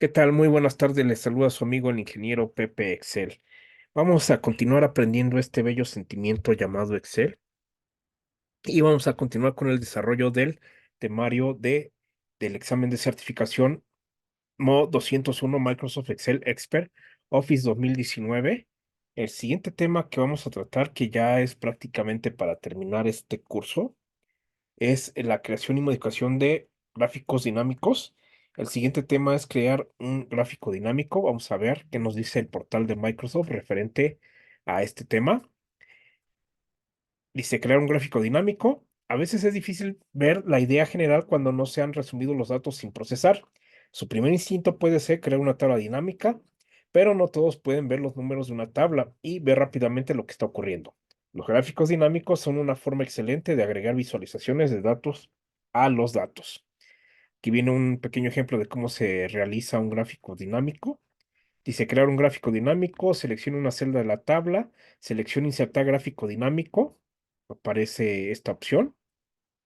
¿Qué tal? Muy buenas tardes. Les saluda su amigo el ingeniero Pepe Excel. Vamos a continuar aprendiendo este bello sentimiento llamado Excel y vamos a continuar con el desarrollo del temario del examen de certificación MO 201 Microsoft Excel Expert Office 2019. El siguiente tema que vamos a tratar, que ya es prácticamente para terminar este curso, es la creación y modificación de gráficos dinámicos. El siguiente tema es crear un gráfico dinámico. Vamos a ver qué nos dice el portal de Microsoft referente a este tema. Dice crear un gráfico dinámico. A veces es difícil ver la idea general cuando no se han resumido los datos sin procesar. Su primer instinto puede ser crear una tabla dinámica, pero no todos pueden ver los números de una tabla y ver rápidamente lo que está ocurriendo. Los gráficos dinámicos son una forma excelente de agregar visualizaciones de datos a los datos. Aquí viene un pequeño ejemplo de cómo se realiza un gráfico dinámico. Dice crear un gráfico dinámico, selecciona una celda de la tabla, selecciona insertar gráfico dinámico, aparece esta opción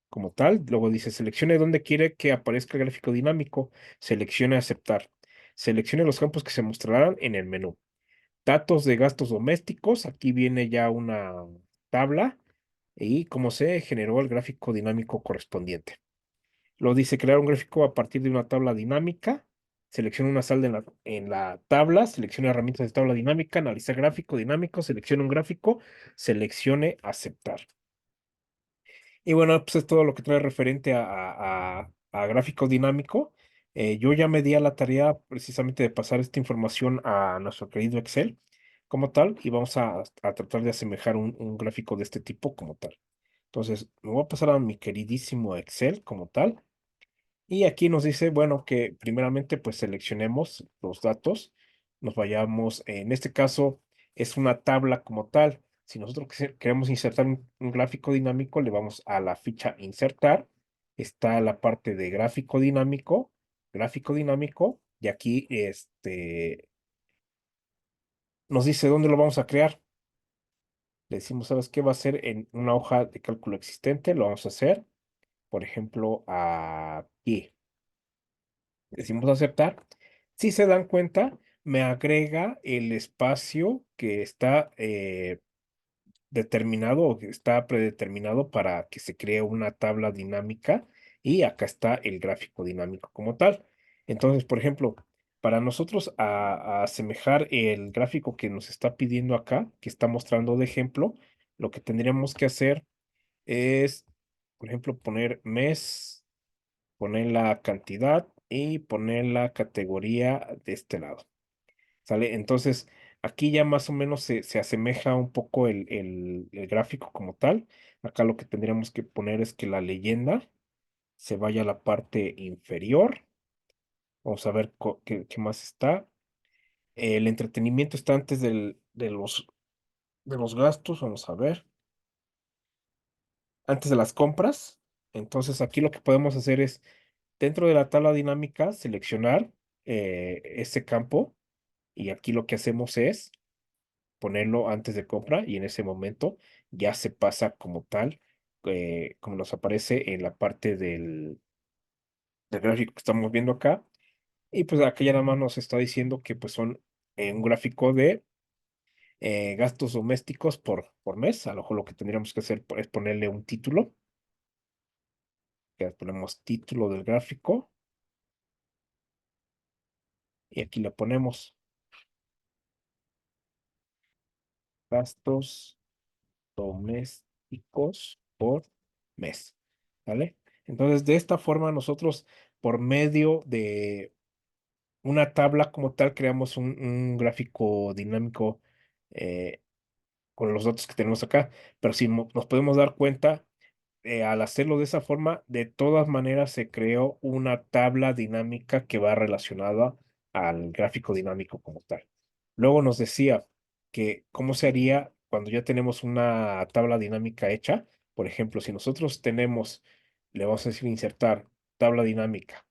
como tal. Luego dice seleccione dónde quiere que aparezca el gráfico dinámico, seleccione aceptar, seleccione los campos que se mostrarán en el menú. Datos de gastos domésticos, aquí viene ya una tabla y cómo se generó el gráfico dinámico correspondiente. Lo dice crear un gráfico a partir de una tabla dinámica. Selecciona una salda en la tabla, seleccione herramientas de tabla dinámica, analizar gráfico dinámico, seleccione un gráfico, seleccione aceptar. Y bueno, pues es todo lo que trae referente a gráfico dinámico. Yo ya me di a la tarea precisamente de pasar esta información a nuestro querido Excel como tal y vamos a tratar de asemejar un gráfico de este tipo como tal. Entonces, me voy a pasar a mi queridísimo Excel como tal. Y aquí nos dice, bueno, que primeramente pues seleccionemos los datos, nos vayamos, en este caso es una tabla como tal. Si nosotros queremos insertar un gráfico dinámico, le vamos a la ficha insertar, está la parte de gráfico dinámico, y aquí nos dice dónde lo vamos a crear. Le decimos, ¿sabes qué? Va a ser en una hoja de cálculo existente, lo vamos a hacer, por ejemplo, aquí. Decimos aceptar. Si se dan cuenta, me agrega el espacio que está determinado o que está predeterminado para que se cree una tabla dinámica y acá está el gráfico dinámico como tal. Entonces, por ejemplo, para nosotros a asemejar el gráfico que nos está pidiendo acá, que está mostrando de ejemplo, lo que tendríamos que hacer es, por ejemplo, poner mes, poner la cantidad y poner la categoría de este lado. ¿Sale? Entonces, aquí ya más o menos se asemeja un poco el gráfico como tal. Acá lo que tendríamos que poner es que la leyenda se vaya a la parte inferior. Vamos a ver qué más está. El entretenimiento está antes de los gastos. Vamos a ver. Antes de las compras. Entonces, aquí lo que podemos hacer es, dentro de la tabla dinámica, seleccionar ese campo. Y aquí lo que hacemos es ponerlo antes de compra y en ese momento ya se pasa como tal, como nos aparece en la parte del gráfico que estamos viendo acá. Y pues acá ya nada más nos está diciendo que pues son un gráfico de gastos domésticos por mes. A lo mejor lo que tendríamos que hacer es ponerle un título. Ya ponemos título del gráfico y aquí le ponemos gastos domésticos por mes, ¿vale? Entonces, de esta forma nosotros, por medio de una tabla como tal, creamos un gráfico dinámico eh, con los datos que tenemos acá. Pero si nos podemos dar cuenta, al hacerlo de esa forma, de todas maneras se creó una tabla dinámica que va relacionada al gráfico dinámico como tal. Luego nos decía que cómo se haría cuando ya tenemos una tabla dinámica hecha. Por ejemplo, si nosotros tenemos, le vamos a decir insertar tabla dinámica.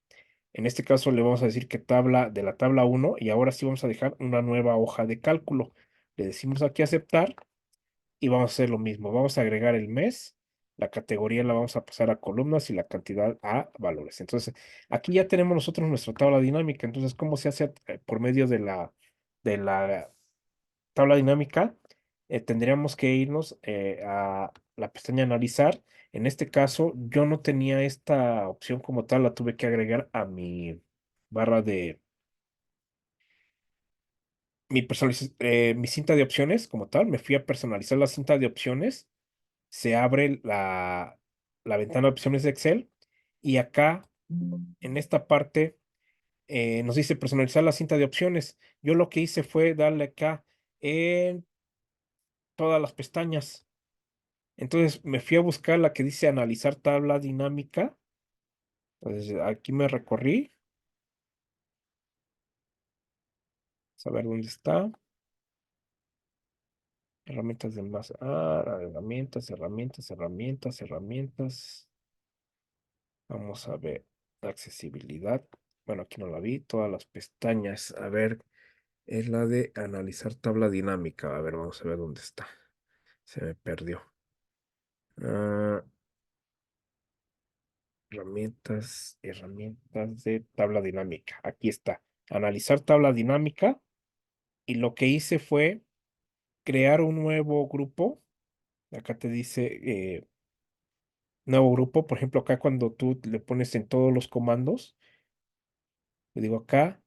En este caso le vamos a decir que tabla de la tabla uno y ahora sí vamos a dejar una nueva hoja de cálculo. Le decimos aquí aceptar y vamos a hacer lo mismo. Vamos a agregar el mes. la categoría la vamos a pasar a columnas y la cantidad a valores. Entonces, aquí ya tenemos nosotros nuestra tabla dinámica. Entonces, ¿cómo se hace por medio de la tabla dinámica? Tendríamos que irnos a la pestaña analizar. En este caso, yo no tenía esta opción como tal, la tuve que agregar a mi barra de mi cinta de opciones como tal. Me fui a personalizar la cinta de opciones. Se abre la ventana de opciones de Excel y acá en esta parte nos dice personalizar la cinta de opciones. Yo lo que hice fue darle acá en todas las pestañas. Entonces me fui a buscar la que dice analizar tabla dinámica. Entonces aquí me recorrí, a ver dónde está. Herramientas de más. Herramientas, herramientas, herramientas, herramientas. Vamos a ver. Accesibilidad. Bueno, aquí no la vi. Todas las pestañas. A ver, es la de analizar tabla dinámica. A ver, vamos a ver dónde está. Se me perdió. Ah, herramientas, herramientas de tabla dinámica. Aquí está. Analizar tabla dinámica. Y lo que hice fue crear un nuevo grupo. Acá te dice nuevo grupo. Por ejemplo, acá cuando tú le pones en todos los comandos, le digo acá,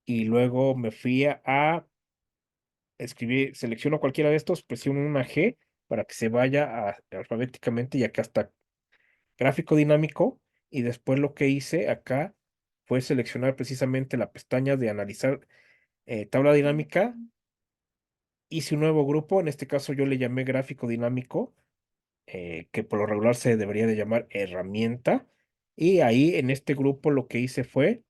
y luego me fui a escribir, selecciono cualquiera de estos, presiono una G para que se vaya alfabéticamente y acá está gráfico dinámico. Y después lo que hice acá fue seleccionar precisamente la pestaña de analizar tabla dinámica. Hice un nuevo grupo, en este caso yo le llamé gráfico dinámico, que por lo regular se debería de llamar herramienta. Y ahí en este grupo lo que hice fue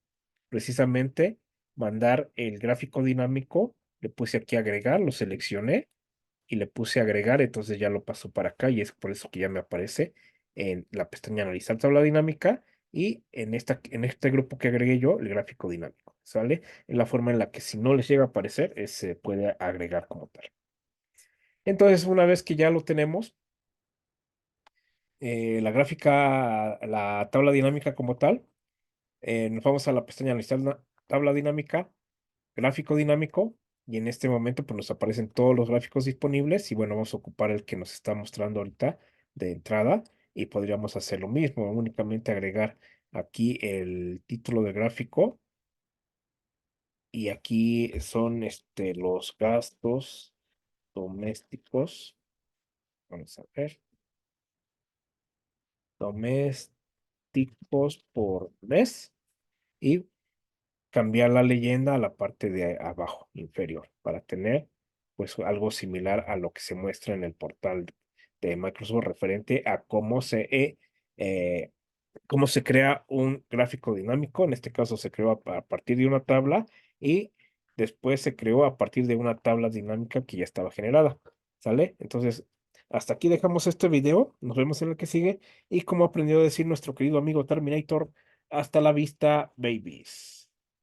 precisamente mandar el gráfico dinámico, le puse aquí agregar, lo seleccioné y le puse agregar, entonces ya lo paso para acá y es por eso que ya me aparece en la pestaña analizar tabla dinámica y en este grupo que agregué yo, el gráfico dinámico, ¿sale? Es la forma en la que si no les llega a aparecer, se puede agregar como tal. Entonces, una vez que ya lo tenemos, la gráfica, la tabla dinámica como tal, nos vamos a la pestaña analizar tabla dinámica, gráfico dinámico, y en este momento pues nos aparecen todos los gráficos disponibles y bueno, vamos a ocupar el que nos está mostrando ahorita de entrada y podríamos hacer lo mismo, únicamente agregar aquí el título de gráfico y aquí son los gastos domésticos. Vamos a ver, domésticos por mes y cambiar la leyenda a la parte de abajo, inferior, para tener pues algo similar a lo que se muestra en el portal de Microsoft referente a eh, cómo se crea un gráfico dinámico. En este caso se creó a partir de una tabla y después se creó a partir de una tabla dinámica que ya estaba generada. ¿Sale? Entonces, hasta aquí dejamos este video. Nos vemos en el que sigue. Y como aprendió a decir nuestro querido amigo Terminator, hasta la vista, babies.